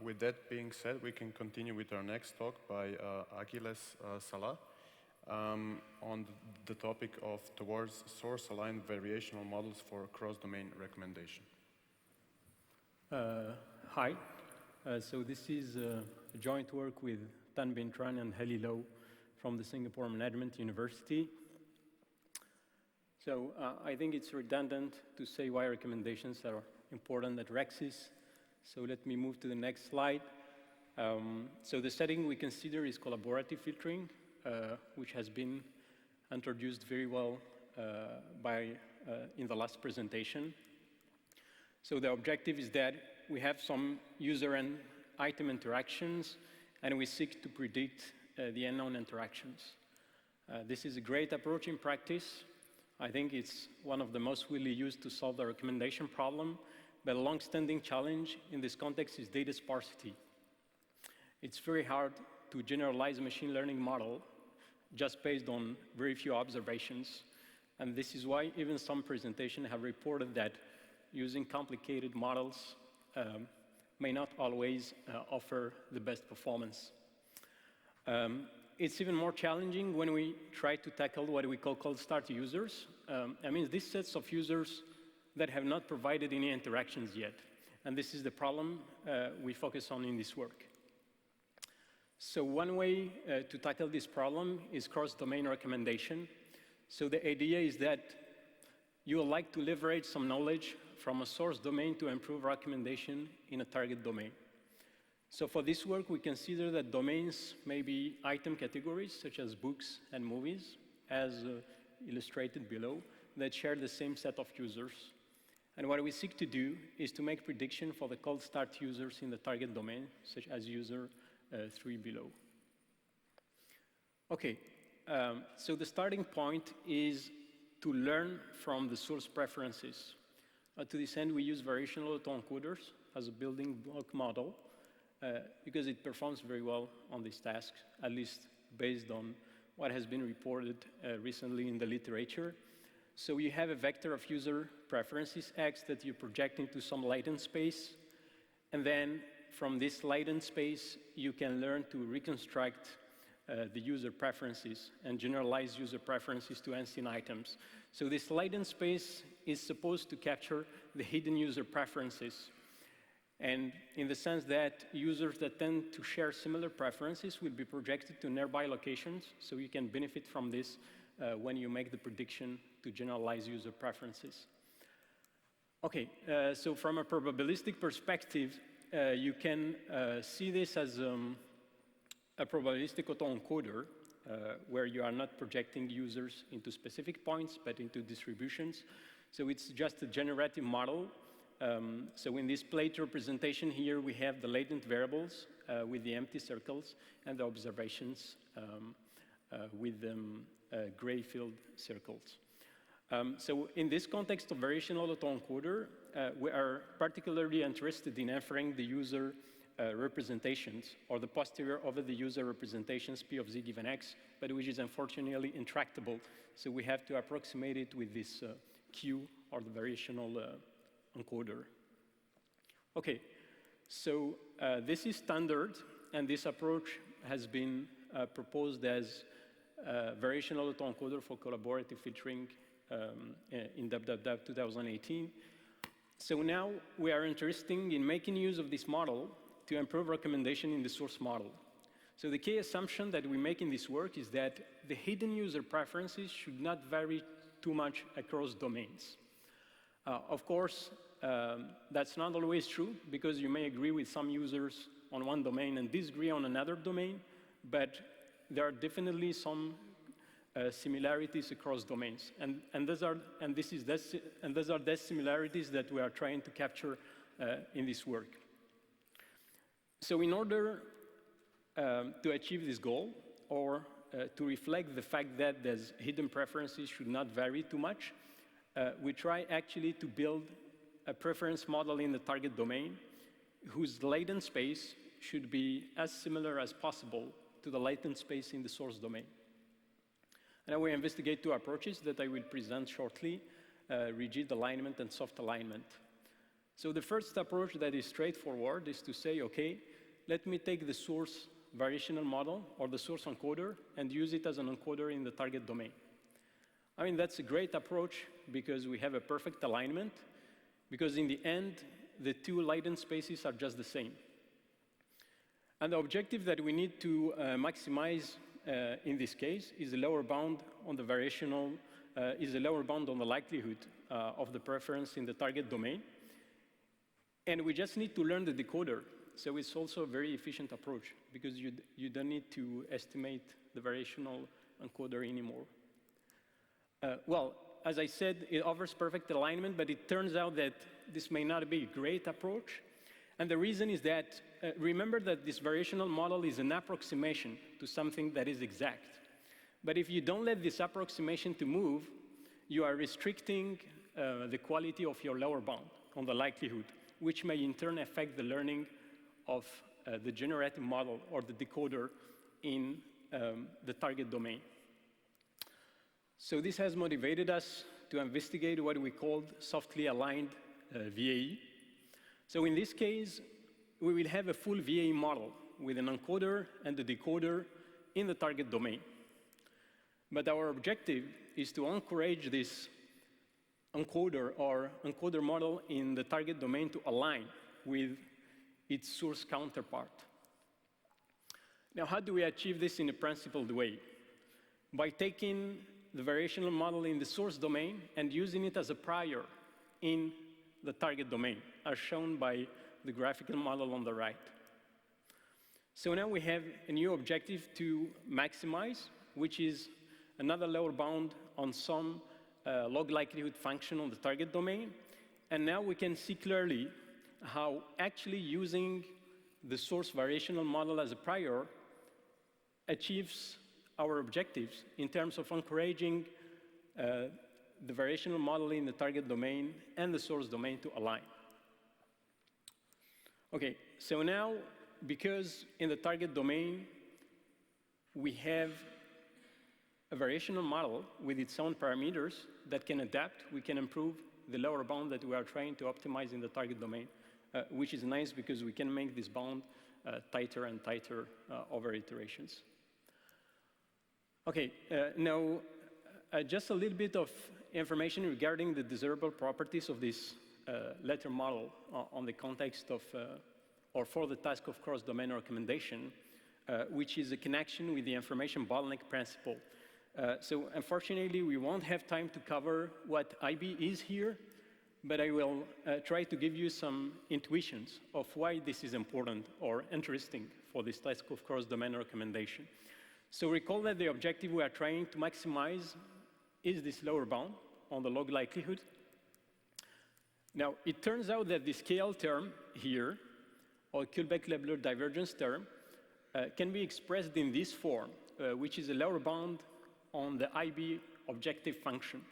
With that being said, we can continue with our next talk by Aghiles Salah on the topic of towards source-aligned variational models for cross-domain recommendation. Hi. So this is a joint work with Thanh, Binh, Tran, and Lauw from the Singapore Management University. So I think it's redundant to say why recommendations are important at RecSys. So let me move to the next slide. So the setting we consider is collaborative filtering, which has been introduced very well in the last presentation. So the objective is that we have some user and item interactions, and we seek to predict the unknown interactions. This is a great approach in practice. I think it's one of the most widely used to solve the recommendation problem, but a long-standing challenge in this context is data sparsity. It's very hard to generalize a machine learning model just based on very few observations, and this is why even some presentations have reported that using complicated models may not always offer the best performance. It's even more challenging when we try to tackle what we call cold start users. I mean, these sets of users that have not provided any interactions yet. And this is the problem we focus on in this work. So one way to tackle this problem is cross-domain recommendation. So the idea is that you would like to leverage some knowledge from a source domain to improve recommendation in a target domain. So for this work, we consider that domains may be item categories, such as books and movies, as illustrated below, that share the same set of users. And what we seek to do is to make prediction for the cold start users in the target domain, such as user 3 below. Okay, so the starting point is to learn from the source preferences. To this end, we use variational autoencoders as a building block model because it performs very well on this task, at least based on what has been reported recently in the literature. So you have a vector of user preferences, X, that you project into some latent space. And then from this latent space, you can learn to reconstruct the user preferences and generalize user preferences to unseen items. So this latent space is supposed to capture the hidden user preferences. And in the sense that users that tend to share similar preferences will be projected to nearby locations, so you can benefit from this when you make the prediction to generalize user preferences. Okay, so from a probabilistic perspective, you can see this as a probabilistic autoencoder, where you are not projecting users into specific points, but into distributions. So it's just a generative model. So in this plate representation here, we have the latent variables with the empty circles and the observations with the gray filled circles. So in this context of variational autoencoder, we are particularly interested in inferring the user representations, or the posterior over the user representations P of z given x, but which is unfortunately intractable. So we have to approximate it with this Q, or the variational encoder. Okay, so this is standard, and this approach has been proposed as variational autoencoder for collaborative filtering in 2018. So now we are interested in making use of this model to improve recommendation in the source model. So the key assumption that we make in this work is that the hidden user preferences should not vary too much across domains. Of course, that's not always true, because you may agree with some users on one domain and disagree on another domain, but there are definitely some similarities across domains. And those are the similarities that we are trying to capture in this work. So in order to achieve this goal, or to reflect the fact that these hidden preferences should not vary too much, we try actually to build a preference model in the target domain whose latent space should be as similar as possible to the latent space in the source domain. And we investigate two approaches that I will present shortly, rigid alignment and soft alignment. So the first approach that is straightforward is to say, okay, let me take the source variational model or the source encoder and use it as an encoder in the target domain. I mean, that's a great approach because we have a perfect alignment, because in the end, the two latent spaces are just the same. And the objective that we need to maximize in this case is a lower bound on the variational, is a lower bound on the likelihood of the preference in the target domain. And we just need to learn the decoder. So it's also a very efficient approach because you don't need to estimate the variational encoder anymore. Well, as I said, it offers perfect alignment, but it turns out that this may not be a great approach. And the reason is that, remember that this variational model is an approximation to something that is exact. But if you don't let this approximation to move, you are restricting the quality of your lower bound on the likelihood, which may in turn affect the learning of the generative model or the decoder in the target domain. So this has motivated us to investigate what we called softly aligned VAE. So in this case, we will have a full VAE model with an encoder and a decoder in the target domain. But our objective is to encourage this encoder or encoder model in the target domain to align with its source counterpart. Now, how do we achieve this in a principled way? By taking the variational model in the source domain and using it as a prior in the target domain, as shown by the graphical model on the right. So now we have a new objective to maximize, which is another lower bound on some log likelihood function on the target domain. And now we can see clearly how actually using the source variational model as a prior achieves our objectives in terms of encouraging the variational model in the target domain and the source domain to align. Okay, so now, because in the target domain, we have a variational model with its own parameters that can adapt, we can improve the lower bound that we are trying to optimize in the target domain, which is nice because we can make this bound tighter and tighter over iterations. Okay, now just a little bit of information regarding the desirable properties of this letter model on the context of, or for the task of cross-domain recommendation, which is a connection with the information bottleneck principle. So unfortunately, we won't have time to cover what IB is here, but I will try to give you some intuitions of why this is important or interesting for this task of cross-domain recommendation. So recall that the objective we are trying to maximize is this lower bound on the log likelihood. Now, it turns out that this KL term here, or Kullback-Leibler divergence term, can be expressed in this form, which is a lower bound on the IB objective function.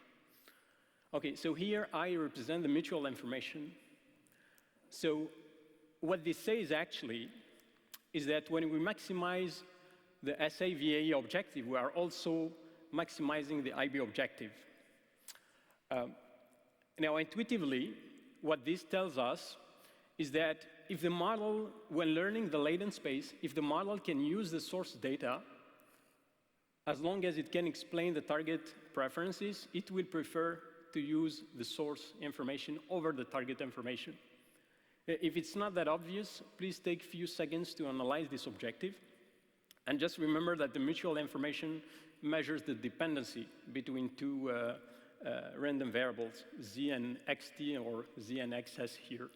Okay, so here I represent the mutual information. So what this says actually is that when we maximize the SA-VAE objective, we are also maximizing the IB objective. Now, intuitively, what this tells us is that if the model, when learning the latent space, if the model can use the source data, as long as it can explain the target preferences, it will prefer to use the source information over the target information. If it's not that obvious, please take a few seconds to analyze this objective. And just remember that the mutual information measures the dependency between two random variables, z and xt or z and xs here.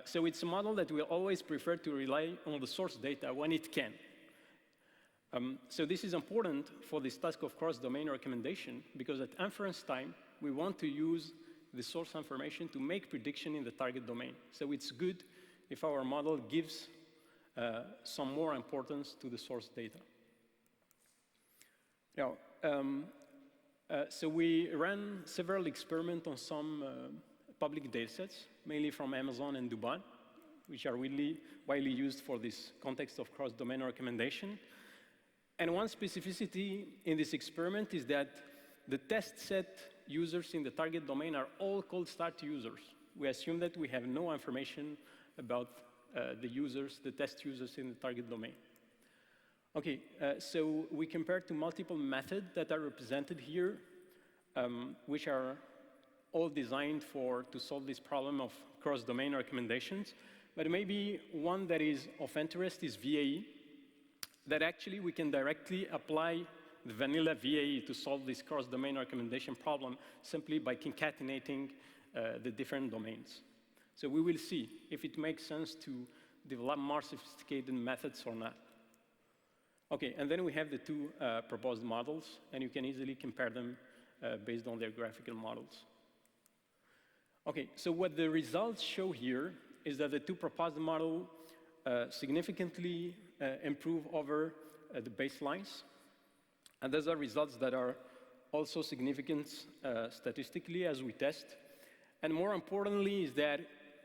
So it's a model that will always prefer to rely on the source data when it can. So this is important for this task of cross-domain recommendation because at inference time, we want to use the source information to make prediction in the target domain. So it's good if our model gives some more importance to the source data. Now, so we ran several experiments on some public datasets, mainly from Amazon and Dubai, which are widely used for this context of cross-domain recommendation. And one specificity in this experiment is that the test set users in the target domain are all cold start users. we assume that we have no information about the users, the test users in the target domain. Okay, so we compare to multiple methods that are represented here, which are all designed to solve this problem of cross-domain recommendations. But maybe one that is of interest is VAE, that actually we can directly apply the vanilla VAE to solve this cross-domain recommendation problem simply by concatenating the different domains. So we will see if it makes sense to develop more sophisticated methods or not. Okay, and then we have the two proposed models, and you can easily compare them based on their graphical models. Okay, so what the results show here is that the two proposed models significantly improve over the baselines. And those are results that are also significant statistically as we test. And more importantly is that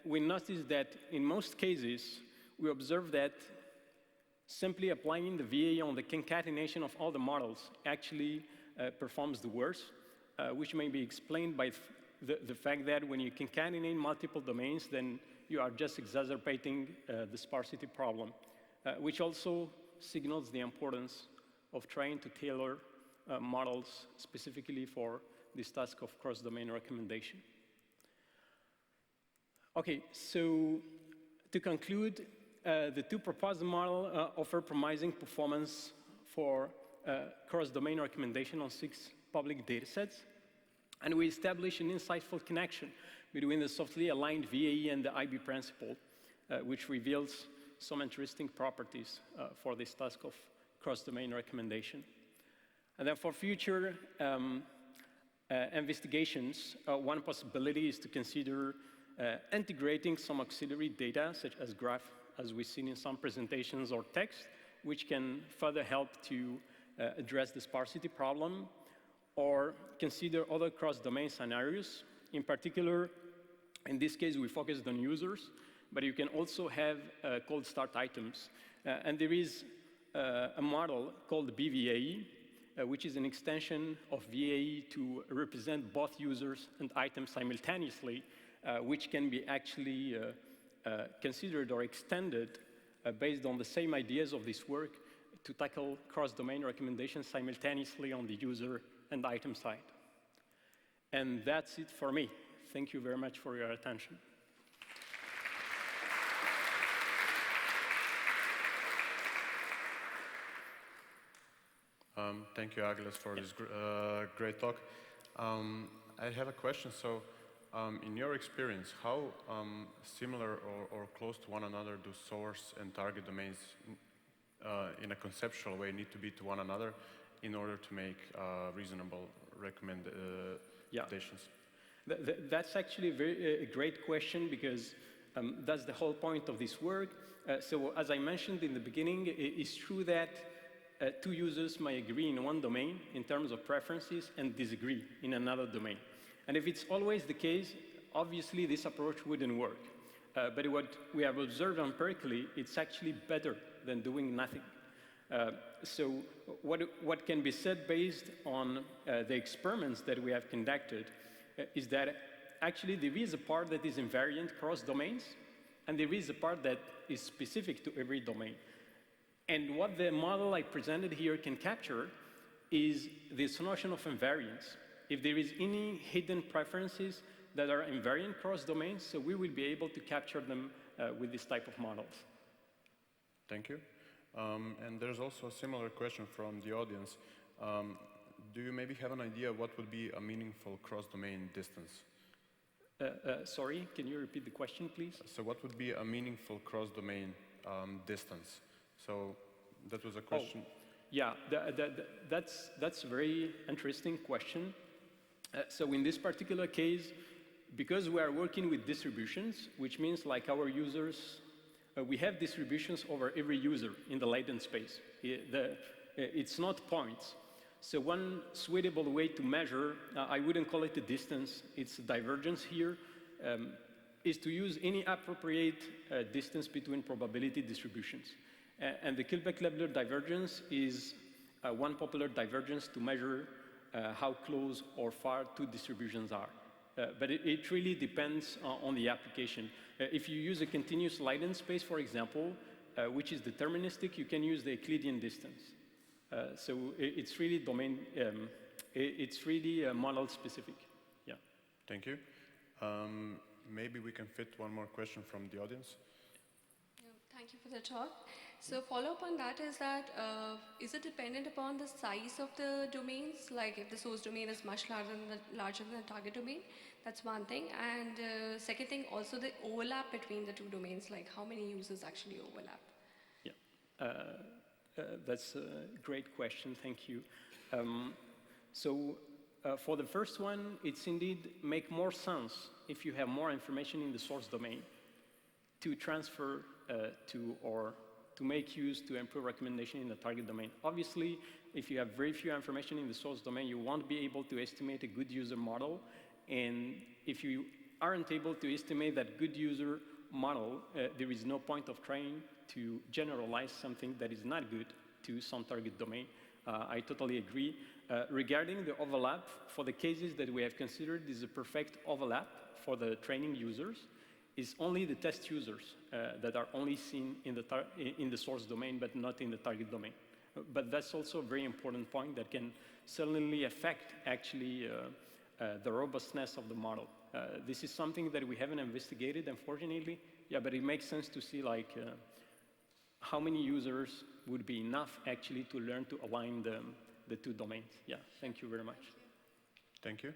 we notice that in most cases, we observe that simply applying the VAE on the concatenation of all the models actually performs the worst, which may be explained by the fact that when you concatenate multiple domains, then you are just exacerbating the sparsity problem, which also signals the importance of trying to tailor models specifically for this task of cross-domain recommendation. Okay, so to conclude, the two proposed models offer promising performance for cross-domain recommendation on 6 public datasets. And we establish an insightful connection between the softly aligned VAE and the IB principle, which reveals some interesting properties for this task of cross-domain recommendation. And then for future investigations, one possibility is to consider integrating some auxiliary data, such as graph, as we've seen in some presentations, or text, which can further help to address the sparsity problem, or consider other cross-domain scenarios. In particular, in this case, we focused on users, but you can also have cold start items. And there is a model called BVAE, which is an extension of VAE to represent both users and items simultaneously, which can be actually considered or extended based on the same ideas of this work to tackle cross-domain recommendations simultaneously on the user and item side. And that's it for me. Thank you very much for your attention. Thank you, Aghiles, for this great talk. I have a question. So, in your experience, how similar or close to one another do source and target domains in a conceptual way need to be to one another in order to make reasonable recommendations? That's actually a great question, because that's the whole point of this work. So as I mentioned in the beginning, it's true that two users may agree in one domain in terms of preferences and disagree in another domain. And if it's always the case, obviously this approach wouldn't work. But what we have observed empirically, it's actually better than doing nothing. So what can be said based on the experiments that we have conducted is that actually there is a part that is invariant cross domains, and there is a part that is specific to every domain. And what the model I presented here can capture is this notion of invariance. If there is any hidden preferences that are invariant cross domains, so we will be able to capture them with this type of models. Thank you. And there's also a similar question from the audience. Do you maybe have an idea what would be a meaningful cross-domain distance? Sorry, can you repeat the question, please? So what would be a meaningful cross-domain distance? So that was a question. Oh, yeah, that's a very interesting question. So in this particular case, because we are working with distributions, which means like our users, we have distributions over every user in the latent space. It's not points. So one suitable way to measure, I wouldn't call it a distance, it's a divergence here, is to use any appropriate distance between probability distributions. And the Kilbeck-Leibler divergence is one popular divergence to measure how close or far two distributions are. But it really depends on the application. If you use a continuous latent space, for example, which is deterministic, you can use the Euclidean distance. So it's really domain, it's really model specific. Yeah. Thank you. Maybe we can fit one more question from the audience. Thank you for the talk. So follow up on that is that, is it dependent upon the size of the domains? Like if the source domain is much larger than the target domain, that's one thing. And second thing, also the overlap between the two domains, like how many users actually overlap? Yeah, that's a great question, thank you. For the first one, it's indeed make more sense if you have more information in the source domain to transfer to make use to improve recommendation in the target domain. Obviously, if you have very few information in the source domain, you won't be able to estimate a good user model. And if you aren't able to estimate that good user model, there is no point of trying to generalize something that is not good to some target domain. I totally agree. Regarding the overlap, for the cases that we have considered, is a perfect overlap for the training users. Is only the test users that are only seen in the source domain, but not in the target domain. But that's also a very important point that can certainly affect actually the robustness of the model. This is something that we haven't investigated, unfortunately. Yeah, but it makes sense to see like how many users would be enough actually to learn to align the two domains. Yeah, thank you very much. Thank you.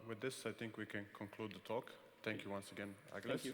With this, I think we can conclude the talk. Thank you once again, Aghiles. Thank you.